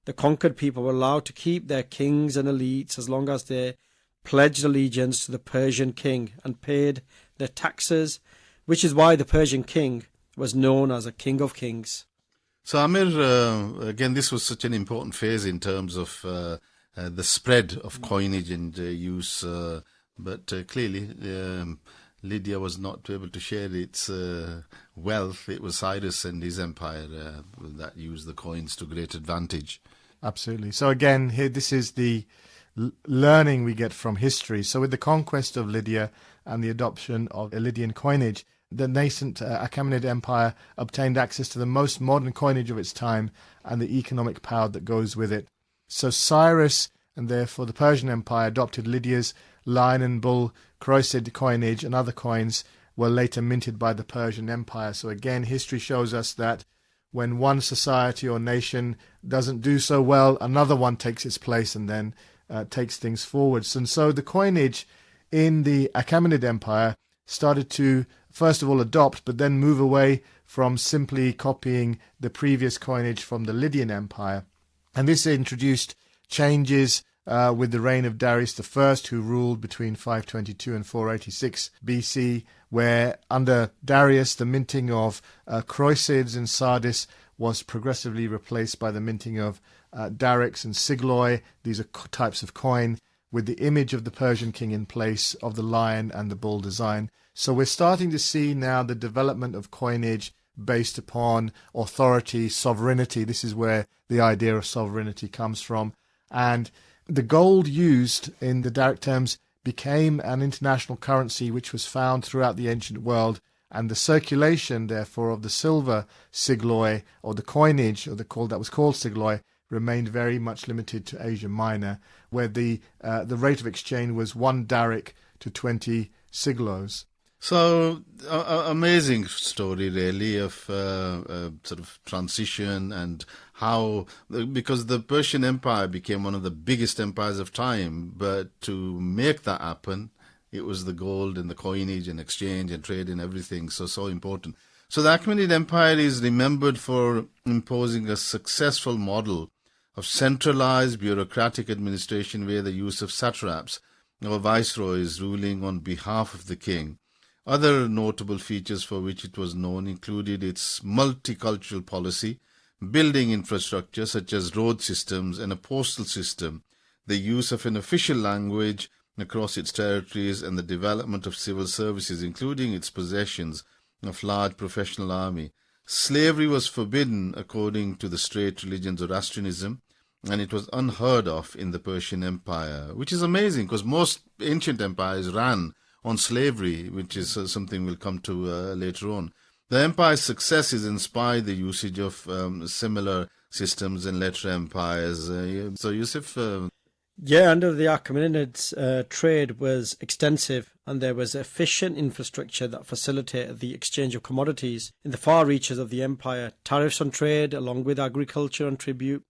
The conquered people were allowed to keep their kings and elites as long as they pledged allegiance to the Persian king and paid their taxes, which is why the Persian king was known as a king of kings. So Amir, again, this was such an important phase in terms of the spread of coinage and use, but clearly Lydia was not able to share its wealth. It was Cyrus and his empire that used the coins to great advantage. Absolutely. So again, here this is the learning we get from history. So with the conquest of Lydia and the adoption of Lydian coinage, the nascent Accommended Empire obtained access to the most modern coinage of its time and the economic power that goes with it. So Cyrus, and therefore the Persian Empire, adopted Lydia's lion and bull Croisid coinage, and other coins were later minted by the Persian Empire. So again, history shows us that when one society or nation doesn't do so well, another one takes its place and then takes things forwards. And so the coinage in the Accommended Empire started to, first of all, adopt, but then move away from simply copying the previous coinage from the Lydian Empire. And this introduced changes with the reign of Darius I, who ruled between 522 and 486 BC, where under Darius the minting of Croisids in Sardis was progressively replaced by the minting of darics and sigloi. These are types of coin with the image of the Persian king in place of the lion and the bull design. So we're starting to see now the development of coinage based upon authority, sovereignty. This is where the idea of sovereignty comes from. And the gold used in the Daric terms became an international currency which was found throughout the ancient world, and the circulation, therefore, of the silver sigloi, or the coinage, or that was called sigloi, remained very much limited to Asia Minor, where the rate of exchange was 1 daric to 20 siglos. So, amazing story, really, of sort of transition and how, because the Persian Empire became one of the biggest empires of time, but to make that happen, it was the gold and the coinage and exchange and trade and everything, so important. So the Achaemenid Empire is remembered for imposing a successful model of centralized bureaucratic administration where the use of satraps, or viceroys, ruling on behalf of the king. Other notable features for which it was known included its multicultural policy, building infrastructure such as road systems and a postal system, the use of an official language across its territories, and the development of civil services, including its possessions of large professional army. Slavery was forbidden according to the straight religion Zoroastrianism, and it was unheard of in the Persian Empire, which is amazing because most ancient empires ran on slavery, which is something we'll come to later on. The empire's successes inspired the usage of similar systems in later empires. So, Yusuf? Yeah, under the Achaemenids, trade was extensive, and there was efficient infrastructure that facilitated the exchange of commodities. In the far reaches of the empire, tariffs on trade, along with agriculture and tribute,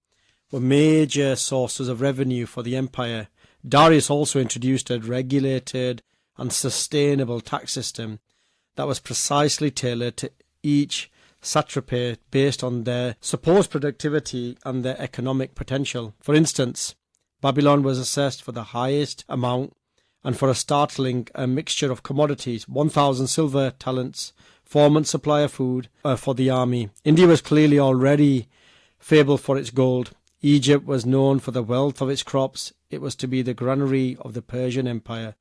were major sources of revenue for the empire. Darius also introduced a regulated and sustainable tax system that was precisely tailored to each satrapy based on their supposed productivity and their economic potential. For instance, Babylon was assessed for the highest amount and for a startling mixture of commodities, 1,000 silver talents, 4 months' supply of food for the army. India was clearly already fabled for its gold. Egypt was known for the wealth of its crops. It was to be the granary of the Persian Empire,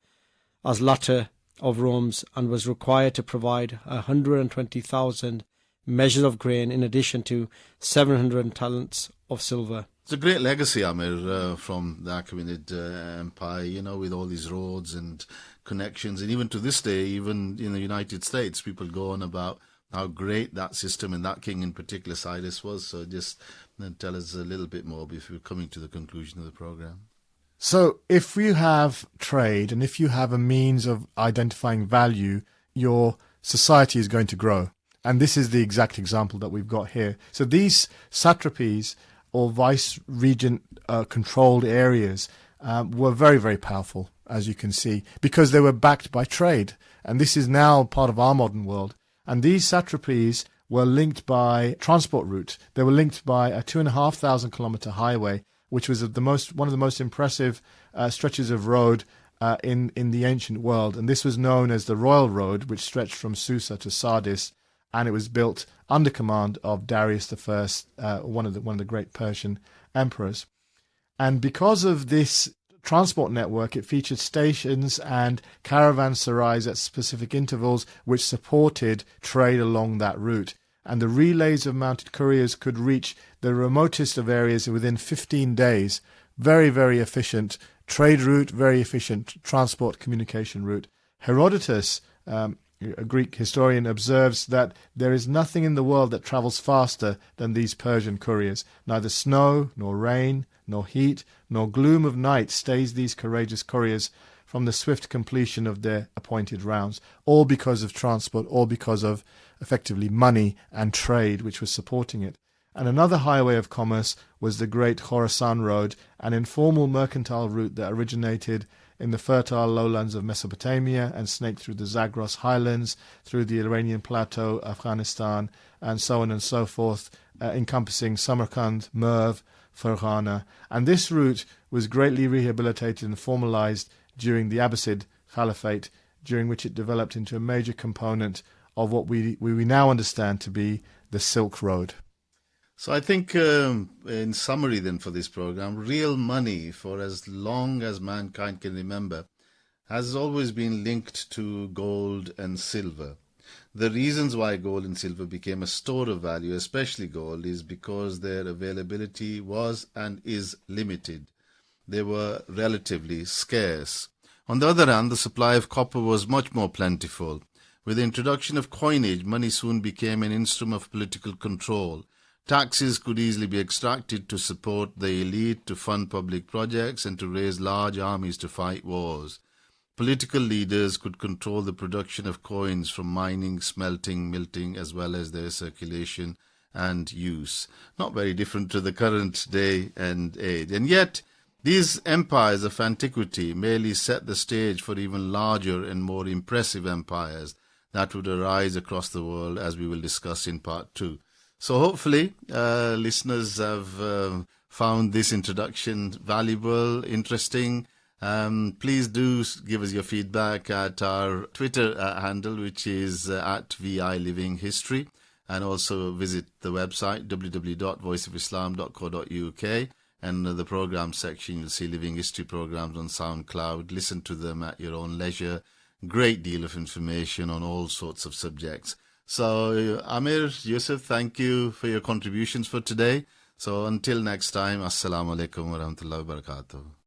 as latter of Rome's, and was required to provide 120,000 measures of grain in addition to 700 talents of silver. It's a great legacy, Amir, from the Achaemenid Empire, with all these roads and connections. And even to this day, even in the United States, people go on about how great that system and that king in particular, Cyrus, was. So just tell us a little bit more before coming to the conclusion of the program. So if you have trade and if you have a means of identifying value, your society is going to grow. And this is the exact example that we've got here. So these satrapies or vice-regent controlled areas were very, very powerful, as you can see, because they were backed by trade. And this is now part of our modern world. And these satrapies were linked by transport route. They were linked by a 2,500 kilometer highway, which was one of the most impressive stretches of road in the ancient world. And this was known as the Royal Road, which stretched from Susa to Sardis, and it was built under command of Darius I, one of the great Persian emperors. And because of this transport network, it featured stations and caravanserais at specific intervals which supported trade along that route. And the relays of mounted couriers could reach the remotest of areas within 15 days. Very, very efficient trade route, very efficient transport communication route. Herodotus a Greek historian, observes that there is nothing in the world that travels faster than these Persian couriers. Neither snow, nor rain, nor heat, nor gloom of night stays these courageous couriers from the swift completion of their appointed rounds, all because of transport, all because of, effectively, money and trade which was supporting it. And another highway of commerce was the great Khorasan road, an informal mercantile route that originated in the fertile lowlands of Mesopotamia and snaked through the Zagros highlands, through the Iranian plateau, Afghanistan, and so on and so forth, encompassing Samarkand, Merv, Ferghana. And this route was greatly rehabilitated and formalized during the Abbasid Caliphate, during which it developed into a major component of what we now understand to be the Silk Road. So I think, in summary then for this program, real money, for as long as mankind can remember, has always been linked to gold and silver. The reasons why gold and silver became a store of value, especially gold, is because their availability was and is limited. They were relatively scarce. On the other hand, the supply of copper was much more plentiful. With the introduction of coinage, money soon became an instrument of political control. Taxes could easily be extracted to support the elite, to fund public projects, and to raise large armies to fight wars. Political leaders could control the production of coins from mining, smelting, melting, as well as their circulation and use. Not very different to the current day and age. And yet, these empires of antiquity merely set the stage for even larger and more impressive empires that would arise across the world, as we will discuss in part 2. So hopefully listeners have found this introduction valuable, interesting. Please do give us your feedback at our Twitter handle, which is at VI Living History, and also visit the website www.voiceofislam.co.uk, and the program section you'll see Living History programs on SoundCloud. Listen to them at your own leisure. Great deal of information on all sorts of subjects. So, Amir, Yusuf, thank you for your contributions for today. So, until next time, Assalamu alaikum wa rahmatullahi wa barakatuh.